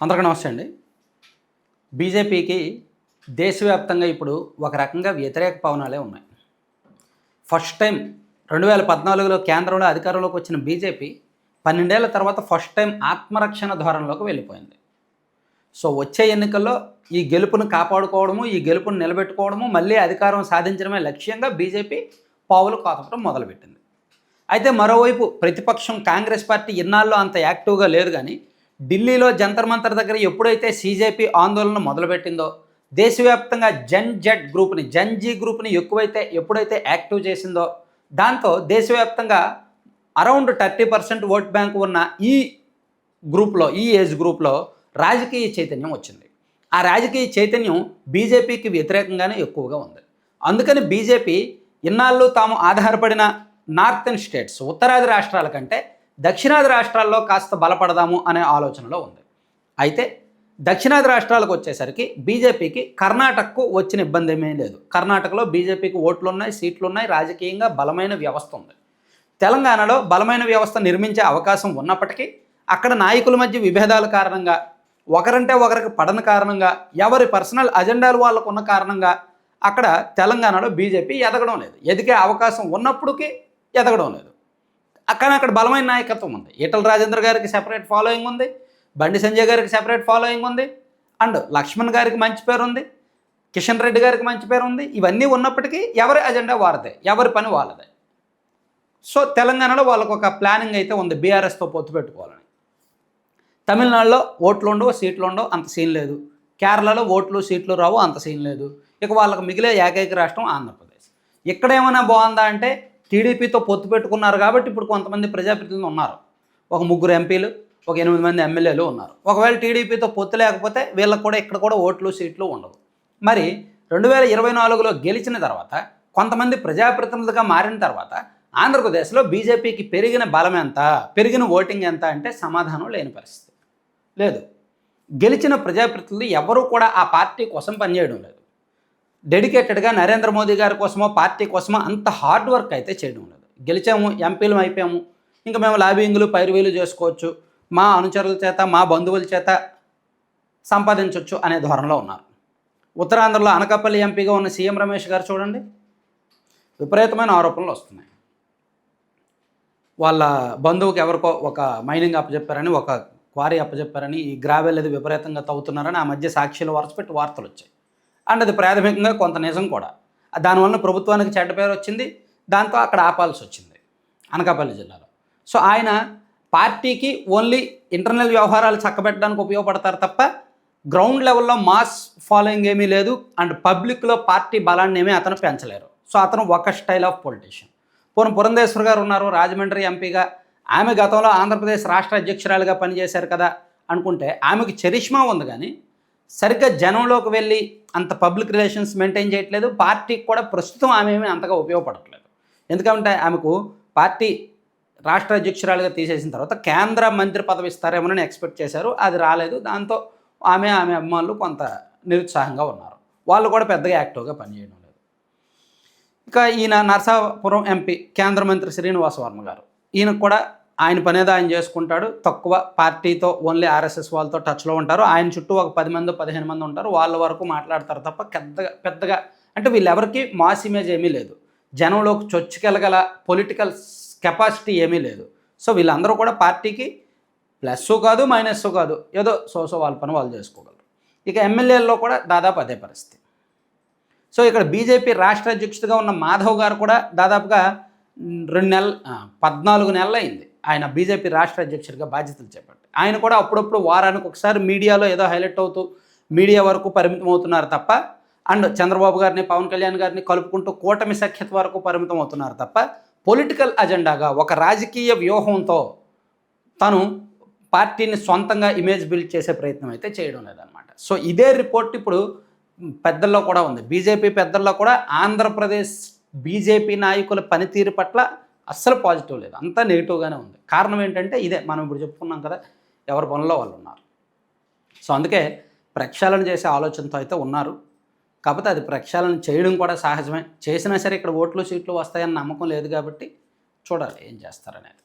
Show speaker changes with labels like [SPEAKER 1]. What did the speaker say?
[SPEAKER 1] అందరికీ నమస్తే అండి. బీజేపీకి దేశవ్యాప్తంగా ఇప్పుడు ఒక రకంగా వ్యతిరేక పవనాలే ఉన్నాయి. ఫస్ట్ టైం 2014లో కేంద్రంలో అధికారంలోకి వచ్చిన బీజేపీ 12 ఏళ్ల తర్వాత ఫస్ట్ టైం ఆత్మరక్షణ ధోరణిలోకి వెళ్ళిపోయింది. సో వచ్చే ఎన్నికల్లో ఈ గెలుపును కాపాడుకోవడము, ఈ గెలుపును నిలబెట్టుకోవడము, మళ్ళీ అధికారం సాధించడమే లక్ష్యంగా బీజేపీ పావులు కదపడం మొదలుపెట్టింది. అయితే మరోవైపు ప్రతిపక్షం కాంగ్రెస్ పార్టీ ఇన్నాళ్ళు అంత యాక్టివ్గా లేదు. కానీ ఢిల్లీలో జంతర్ మంతర్ దగ్గర ఎప్పుడైతే సీజేపీ ఆందోళన మొదలుపెట్టిందో, దేశవ్యాప్తంగా జన్ జీ గ్రూప్ని ఎప్పుడైతే యాక్టివ్ చేసిందో, దాంతో దేశవ్యాప్తంగా అరౌండ్ 30% ఓట్ బ్యాంక్ ఉన్న ఈ ఏజ్ గ్రూప్లో రాజకీయ చైతన్యం వచ్చింది. ఆ రాజకీయ చైతన్యం బీజేపీకి వ్యతిరేకంగానే ఎక్కువగా ఉంది. అందుకని బీజేపీ ఇన్నాళ్ళు తాము ఆధారపడిన నార్థన్ స్టేట్స్, ఉత్తరాది రాష్ట్రాల కంటే దక్షిణాది రాష్ట్రాల్లో కాస్త బలపడదాము అనే ఆలోచనలో ఉంది. అయితే దక్షిణాది రాష్ట్రాలకు వచ్చేసరికి బీజేపీకి కర్ణాటకకు వచ్చిన ఇబ్బంది ఏమీ లేదు. కర్ణాటకలో బీజేపీకి ఓట్లు ఉన్నాయి, సీట్లు ఉన్నాయి, రాజకీయంగా బలమైన వ్యవస్థ ఉంది. తెలంగాణలో బలమైన వ్యవస్థ నిర్మించే అవకాశం ఉన్నప్పటికీ అక్కడ నాయకుల మధ్య విభేదాల కారణంగా, ఒకరంటే ఒకరికి పడని కారణంగా, ఎవరి పర్సనల్ అజెండాలు వాళ్ళకు ఉన్న కారణంగా అక్కడ తెలంగాణలో బీజేపీ ఎదగడం లేదు. ఎదిగే అవకాశం ఉన్నప్పటికీ ఎదగడం లేదు. కానీ అక్కడ బలమైన నాయకత్వం ఉంది. ఈటల రాజేంద్ర గారికి సెపరేట్ ఫాలోయింగ్ ఉంది, బండి సంజయ్ గారికి సెపరేట్ ఫాలోయింగ్ ఉంది, అండ్ లక్ష్మణ్ గారికి మంచి పేరు ఉంది, కిషన్ రెడ్డి గారికి మంచి పేరు ఉంది. ఇవన్నీ ఉన్నప్పటికీ ఎవరి అజెండా వారిదే, ఎవరి పని వాళ్ళదే. సో తెలంగాణలో వాళ్ళకు ఒక ప్లానింగ్ అయితే ఉంది, బీఆర్ఎస్తో పొత్తు పెట్టుకోవాలని. తమిళనాడులో ఓట్లు ఉండవు, సీట్లు ఉండవు, అంత సీన్ లేదు. కేరళలో ఓట్లు సీట్లు రావు, అంత సీన్ లేదు. ఇక వాళ్ళకు మిగిలే ఏకైక రాష్ట్రం ఆంధ్రప్రదేశ్. ఇక్కడ ఏమైనా బాగుందా అంటే టీడీపీతో పొత్తు పెట్టుకున్నారు కాబట్టి ఇప్పుడు కొంతమంది ప్రజాప్రతినిధులు ఉన్నారు. ఒక 3 ఎంపీలు, ఒక 8 మంది ఎమ్మెల్యేలు ఉన్నారు. ఒకవేళ టీడీపీతో పొత్తు లేకపోతే వీళ్ళకి కూడా ఇక్కడ కూడా ఓట్లు సీట్లు ఉండవు. మరి 2024లో గెలిచిన తర్వాత, కొంతమంది ప్రజాప్రతినిధులుగా మారిన తర్వాత ఆంధ్రప్రదేశ్లో బీజేపీకి పెరిగిన బలం ఎంత, పెరిగిన ఓటింగ్ ఎంత అంటే సమాధానం లేని పరిస్థితి. లేదు, గెలిచిన ప్రజాప్రతినిధులు ఎవరూ కూడా ఆ పార్టీ కోసం పనిచేయడం లేదు. డెడికేటెడ్గా నరేంద్ర మోదీ గారి కోసమో పార్టీ కోసమో అంత హార్డ్ వర్క్ అయితే చేయడం లేదు. గెలిచాము, ఎంపీలు అయిపోయాము, ఇంకా మేము లాబింగ్లు పైరువీలు చేసుకోవచ్చు, మా అనుచరుల చేత మా బంధువుల చేత సంపాదించవచ్చు అనే ధోరణిలో ఉన్నారు. ఉత్తరాంధ్రలో అనకాపల్లి ఎంపీగా ఉన్న సీఎం రమేష్ గారు చూడండి, విపరీతమైన ఆరోపణలు వస్తున్నాయి. వాళ్ళ బంధువుకి ఎవరికో ఒక మైనింగ్ అప్పచెప్పారని, ఒక క్వారీ అప్పచెప్పారని, ఈ గ్రావెల్ అది విపరీతంగా తవ్వుతున్నారని ఆ మధ్య సాక్షులు వరుసపెట్టి వార్తలు వచ్చాయి. అండ్ అది ప్రాథమికంగా కొంత నిజం కూడా. దానివల్ల ప్రభుత్వానికి చెడ్డ పేరు వచ్చింది, దాంతో అక్కడ ఆపాల్సి వచ్చింది అనకాపల్లి జిల్లాలో. సో ఆయన పార్టీకి ఓన్లీ ఇంటర్నల్ వ్యవహారాలు చక్కబెట్టడానికి ఉపయోగపడతారు తప్ప గ్రౌండ్ లెవెల్లో మాస్ ఫాలోయింగ్ ఏమీ లేదు, అండ్ పబ్లిక్లో పార్టీ బలాన్ని ఏమీ అతను పెంచలేరు. సో అతను ఒక స్టైల్ ఆఫ్ పొలిటీషియన్. పురంధేశ్వర్ గారు ఉన్నారు రాజమండ్రి ఎంపీగా, ఆమె గతంలో ఆంధ్రప్రదేశ్ రాష్ట్ర అధ్యక్షురాలుగా పనిచేశారు కదా అనుకుంటే ఆమెకి చరిష్మా ఉంది, కానీ సరిగ్గా జనంలోకి వెళ్ళి అంత పబ్లిక్ రిలేషన్స్ మెయింటైన్ చేయట్లేదు. పార్టీకి కూడా ప్రస్తుతం ఆమె ఏమీ అంతగా ఉపయోగపడట్లేదు. ఎందుకంటే ఆమెకు పార్టీ రాష్ట్ర అధ్యక్షురాలుగా తీసేసిన తర్వాత కేంద్ర మంత్రి పదవి ఇస్తారేమోనని ఎక్స్పెక్ట్ చేశారు, అది రాలేదు. దాంతో ఆమె అభిమానులు కొంత నిరుత్సాహంగా ఉన్నారు. వాళ్ళు కూడా పెద్దగా యాక్టివ్గా పనిచేయడం లేదు. ఇక ఈయన నరసాపురం ఎంపీ కేంద్ర మంత్రి శ్రీనివాస వర్మ గారు, ఈయనకు కూడా ఆయన పనేదో ఆయన చేసుకుంటాడు, తక్కువ పార్టీతో ఓన్లీ ఆర్ఎస్ఎస్ వాళ్ళతో టచ్లో ఉంటారు. ఆయన చుట్టూ ఒక 10 మంది 15 మంది ఉంటారు, వాళ్ళ వరకు మాట్లాడతారు తప్ప పెద్దగా అంటే వీళ్ళెవరికి మాస్ ఇమేజ్ ఏమీ లేదు, జనంలోకి చొచ్చుకెళ్ళగల పొలిటికల్ కెపాసిటీ ఏమీ లేదు. సో వీళ్ళందరూ కూడా పార్టీకి ప్లస్ కాదు మైనస్ కాదు, ఏదో వాళ్ళ పని వాళ్ళు చేసుకోగలరు. ఇక ఎమ్మెల్యేల్లో కూడా దాదాపు అదే పరిస్థితి. సో ఇక్కడ బీజేపీ రాష్ట్ర అధ్యక్షుడిగా ఉన్న మాధవ్ గారు కూడా దాదాపుగా 14 నెలలు అయింది ఆయన బీజేపీ రాష్ట్ర అధ్యక్షుడిగా బాధ్యతలు చేపట్టి. ఆయన కూడా అప్పుడప్పుడు వారానికి ఒకసారి మీడియాలో ఏదో హైలైట్ అవుతూ మీడియా వరకు పరిమితం అవుతున్నారు తప్ప, అండ్ చంద్రబాబు గారిని పవన్ కళ్యాణ్ గారిని కలుపుకుంటూ కూటమి సఖ్యత వరకు పరిమితం అవుతున్నారు తప్ప పొలిటికల్ అజెండాగా ఒక రాజకీయ వ్యూహంతో తను పార్టీని సొంతంగా ఇమేజ్ బిల్డ్ చేసే ప్రయత్నం అయితే చేయడం లేదనమాట. సో ఇదే రిపోర్ట్ ఇప్పుడు పెద్దల్లో కూడా ఉంది. బీజేపీ పెద్దల్లో కూడా ఆంధ్రప్రదేశ్ బీజేపీ నాయకుల పనితీరు పట్ల అస్సలు పాజిటివ్ లేదు, అంతా నెగిటివ్గానే ఉంది. కారణం ఏంటంటే ఇదే మనం ఇప్పుడు చెప్పుకున్నాం కదా, ఎవరి పనుల్లో వాళ్ళు ఉన్నారు. సో అందుకే ప్రక్షాళన చేసే ఆలోచనతో అయితే ఉన్నారు. కాకపోతే అది ప్రక్షాళన చేయడం కూడా సహజమే. చేసినా సరే ఇక్కడ ఓట్లు సీట్లు వస్తాయన్న నమ్మకం లేదు కాబట్టి చూడాలి ఏం చేస్తారనేది.